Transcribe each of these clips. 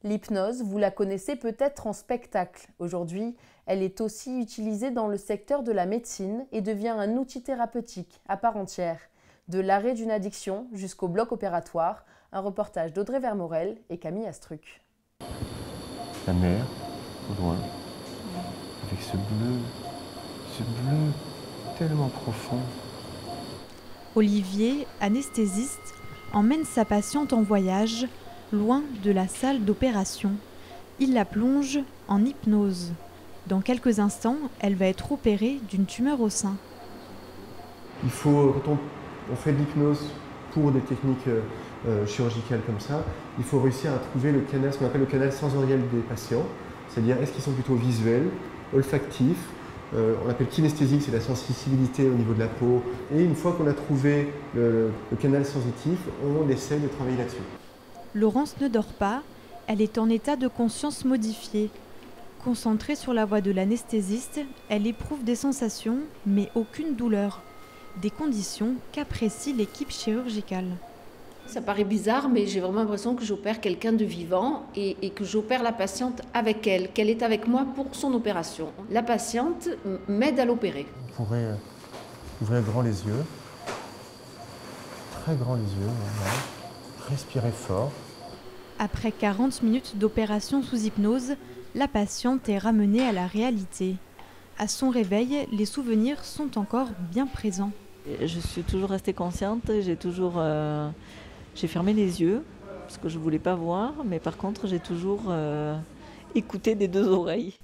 L'hypnose, vous la connaissez peut-être en spectacle. Aujourd'hui, elle est aussi utilisée dans le secteur de la médecine et devient un outil thérapeutique à part entière. De l'arrêt d'une addiction jusqu'au bloc opératoire, un reportage d'Audrey Vermorel et Camille Astruc. La mer, au loin, avec ce bleu tellement profond. Olivier, anesthésiste, emmène sa patiente en voyage, loin de la salle d'opération. Il la plonge en hypnose. Dans quelques instants, elle va être opérée d'une tumeur au sein. Il faut, quand on fait de l'hypnose pour des techniques chirurgicales comme ça, il faut réussir à trouver le canal, ce qu'on appelle le canal sensoriel des patients, c'est-à-dire est-ce qu'ils sont plutôt visuels, olfactifs, on appelle kinesthésique, c'est la sensibilité au niveau de la peau, et une fois qu'on a trouvé le canal sensitif, on essaie de travailler là-dessus. Laurence ne dort pas, elle est en état de conscience modifié. Concentrée sur la voix de l'anesthésiste, elle éprouve des sensations, mais aucune douleur. Des conditions qu'apprécie l'équipe chirurgicale. Ça paraît bizarre, mais j'ai vraiment l'impression que j'opère quelqu'un de vivant et que j'opère la patiente avec elle, qu'elle est avec moi pour son opération. La patiente m'aide à l'opérer. Vous pourrez ouvrir grand les yeux, très grand les yeux, voilà. Respirez fort. Après 40 minutes d'opération sous hypnose, la patiente est ramenée à la réalité. À son réveil, les souvenirs sont encore bien présents. Je suis toujours restée consciente, j'ai fermé les yeux, parce que je ne voulais pas voir, mais par contre j'ai toujours écouté des deux oreilles.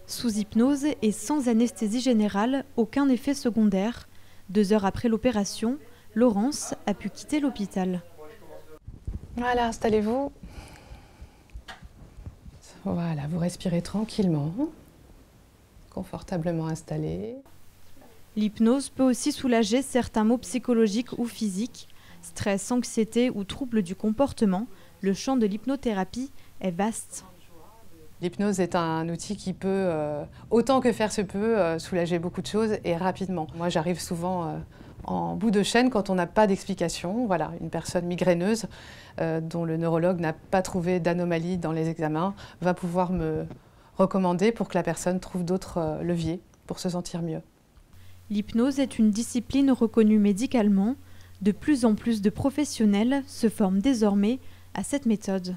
Sous hypnose et sans anesthésie générale, aucun effet secondaire. 2 heures après l'opération, Laurence a pu quitter l'hôpital. Voilà, installez-vous. Voilà, vous respirez tranquillement, confortablement installé. L'hypnose peut aussi soulager certains maux psychologiques ou physiques. Stress, anxiété ou troubles du comportement, le champ de l'hypnothérapie est vaste. L'hypnose est un outil qui peut, autant que faire se peut, soulager beaucoup de choses et rapidement. Moi, j'arrive souvent en bout de chaîne quand on n'a pas d'explication. Voilà, une personne migraineuse dont le neurologue n'a pas trouvé d'anomalie dans les examens va pouvoir me recommander pour que la personne trouve d'autres leviers pour se sentir mieux. L'hypnose est une discipline reconnue médicalement. De plus en plus de professionnels se forment désormais à cette méthode.